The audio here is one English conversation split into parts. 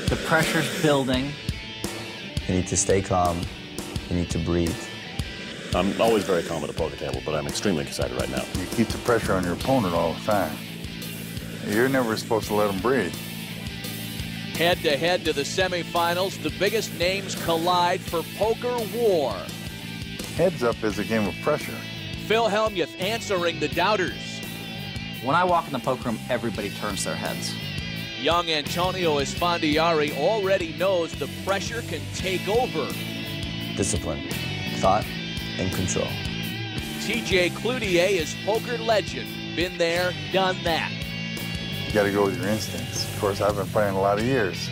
The pressure's building. You need to stay calm. You need to breathe. I'm always very calm at a poker table, but I'm extremely excited right now. You keep the pressure on your opponent all the time. You're never supposed to let him breathe. Head-to-head to the semifinals, the biggest names collide for poker war. Heads up is a game of pressure. Phil Hellmuth answering the doubters. When I walk in the poker room, everybody turns their heads. Young Antonio Esfandiari already knows the pressure can take over. Discipline, thought, and control. TJ Cloutier is poker legend. Been there, done that. You got to go with your instincts. Of course, I've been playing a lot of years.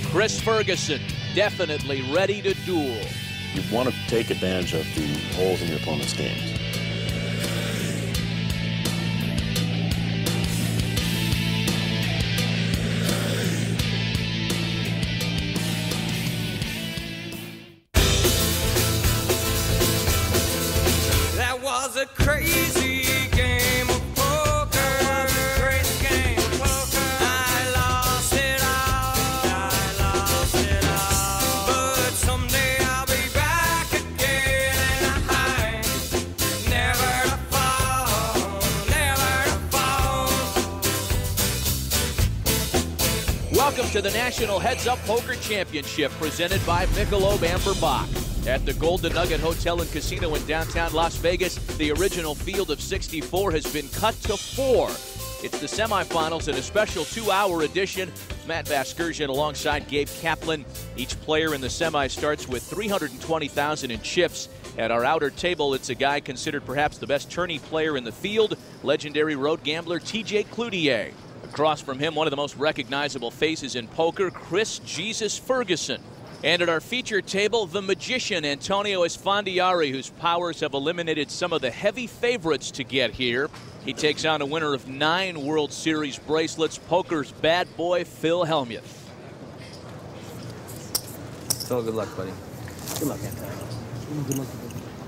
Chris Ferguson, definitely ready to duel. You want to take advantage of the holes in your opponent's games. That was a crazy game of poker. Crazy game of poker. I lost it all. But someday I'll be back again. And I never to fall, never to fall. Welcome to the National Heads Up Poker Championship presented by Michelob Amber Bach. At the Golden Nugget Hotel and Casino in downtown Las Vegas, the original field of 64 has been cut to 4. It's the semifinals in a special 2-hour edition. Matt Vasgersian alongside Gabe Kaplan. Each player in the semi starts with $320,000 in chips. At our outer table, it's a guy considered perhaps the best tourney player in the field, legendary road gambler TJ Cloutier. Across from him, one of the most recognizable faces in poker, Chris Jesus Ferguson. And at our feature table, the magician Antonio Esfandiari, whose powers have eliminated some of the heavy favorites to get here. He takes on a winner of 9 World Series bracelets, poker's bad boy, Phil Hellmuth. Phil, good luck, buddy. Good luck, Antonio. Good luck.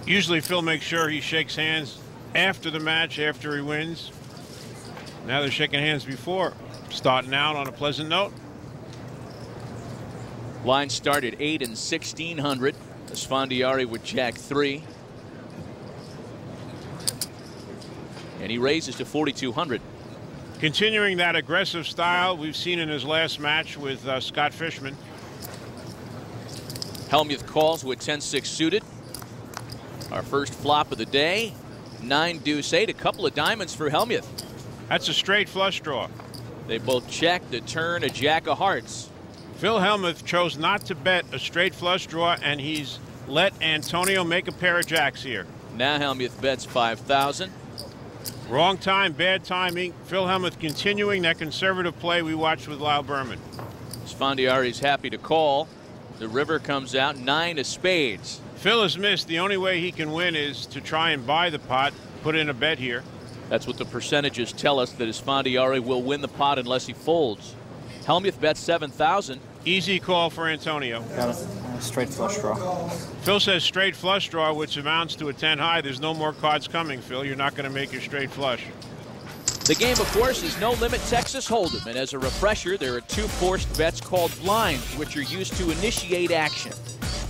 Usually Phil makes sure he shakes hands after the match, after he wins. Now they're shaking hands before. Starting out on a pleasant note. Line started 8 and 1600. Esfandiari with Jack 3. And he raises to 4200. Continuing that aggressive style we've seen in his last match with Scott Fishman. Hellmuth calls with 10-6 suited. Our first flop of the day. 9 deuce 8. A couple of diamonds for Hellmuth. That's a straight flush draw. They both check the turn, a jack of hearts. Phil Hellmuth chose not to bet a straight flush draw, and he's let Antonio make a pair of jacks here. Now Hellmuth bets 5,000. Wrong time, bad timing. Phil Hellmuth continuing that conservative play we watched with Lyle Berman. Esfandiari's happy to call. The river comes out, 9 of spades. Phil has missed. The only way he can win is to try and buy the pot, put in a bet here. That's what the percentages tell us, that Esfandiari will win the pot unless he folds. Hellmuth bets 7,000. Easy call for Antonio. Got a straight flush draw. Phil says straight flush draw, which amounts to a 10 high. There's no more cards coming, Phil. You're not going to make your straight flush. The game, of course, is No Limit Texas Hold'em, and as a refresher, there are 2 forced bets called blinds, which are used to initiate action.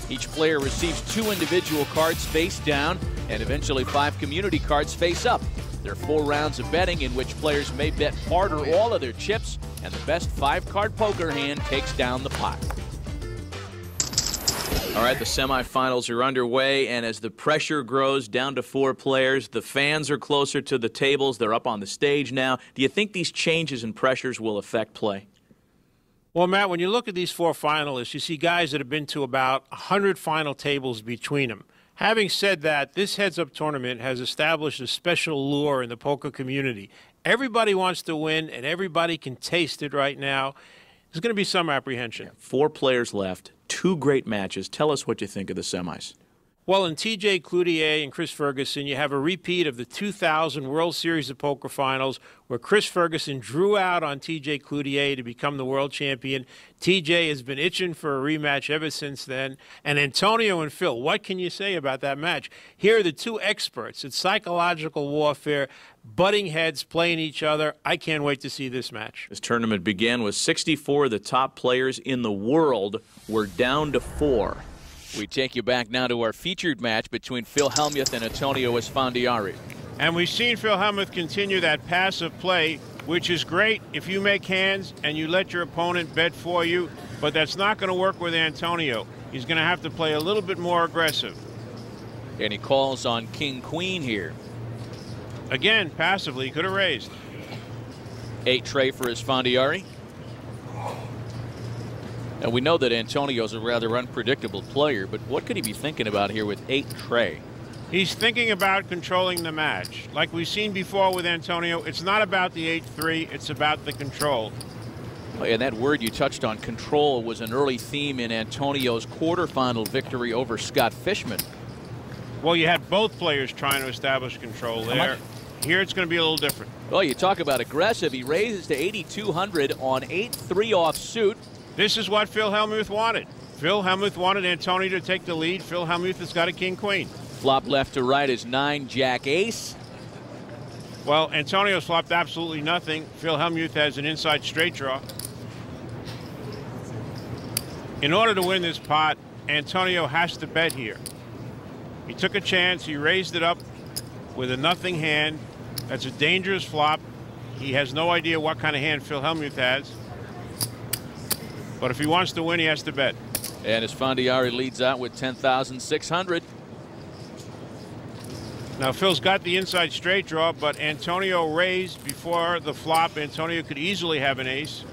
Each player receives 2 individual cards face down, and eventually 5 community cards face up. There are 4 rounds of betting in which players may bet part or all of their chips, and the best 5-card poker hand takes down the pot. All right, the semifinals are underway, and as the pressure grows down to 4 players, the fans are closer to the tables. They're up on the stage now. Do you think these changes in pressures will affect play? Well, Matt, when you look at these 4 finalists, you see guys that have been to about 100 final tables between them. Having said that, this heads-up tournament has established a special lure in the poker community. Everybody wants to win, and everybody can taste it right now. There's going to be some apprehension. 4 players left, 2 great matches. Tell us what you think of the semis. Well, in T.J. Cloutier and Chris Ferguson, you have a repeat of the 2000 World Series of Poker Finals where Chris Ferguson drew out on T.J. Cloutier to become the world champion. T.J. has been itching for a rematch ever since then. And Antonio and Phil, what can you say about that match? Here are the two experts at psychological warfare, butting heads, playing each other. I can't wait to see this match. This tournament began with 64 of the top players in the world. We're down to 4. We take you back now to our featured match between Phil Hellmuth and Antonio Esfandiari. And we've seen Phil Hellmuth continue that passive play, which is great if you make hands and you let your opponent bet for you, but that's not going to work with Antonio. He's going to have to play a little bit more aggressive. And he calls on King-Queen here. Again, passively, could have raised. 8 tray for Esfandiari. And we know that Antonio's a rather unpredictable player, but what could he be thinking about here with 8 tray? He's thinking about controlling the match. Like we've seen before with Antonio, it's not about the 8-3, it's about the control. And that word you touched on, control, was an early theme in Antonio's quarterfinal victory over Scott Fishman. Well, you had both players trying to establish control there. Here it's going to be a little different. Well, you talk about aggressive. He raises to 8,200 on 8-3 offsuit. This is what Phil Hellmuth wanted. Phil Hellmuth wanted Antonio to take the lead. Phil Hellmuth has got a king-queen. Flop left to right is 9 jack ace. Well, Antonio's flopped absolutely nothing. Phil Hellmuth has an inside straight draw. In order to win this pot, Antonio has to bet here. He took a chance. He raised it up with a nothing hand. That's a dangerous flop. He has no idea what kind of hand Phil Hellmuth has. But if he wants to win, he has to bet. And Esfandiari leads out with 10,600. Now, Phil's got the inside straight draw, but Antonio raised before the flop. Antonio could easily have an ace.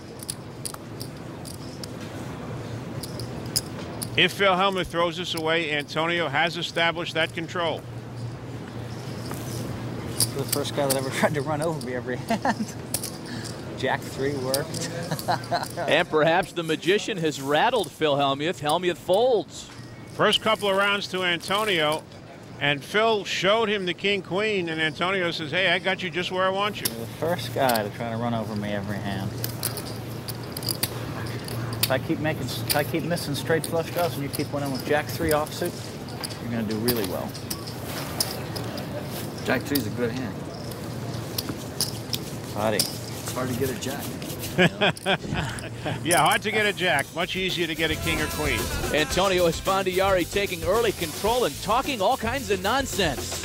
If Phil Hellmuth throws this away, Antonio has established that control. You're the first guy that ever tried to run over me every hand. Jack 3 worked. And perhaps the magician has rattled Phil Hellmuth. Hellmuth folds. First couple of rounds to Antonio, and Phil showed him the king-queen, and Antonio says, hey, I got you just where I want you. You're the first guy to try to run over me every hand. If I keep missing straight flush draws and you keep winning with Jack 3 offsuit, you're going to do really well. Jack 3 is a good hand. Buddy. It's hard to get a jack. Yeah, hard to get a jack. Much easier to get a king or queen. Antonio Esfandiari taking early control and talking all kinds of nonsense.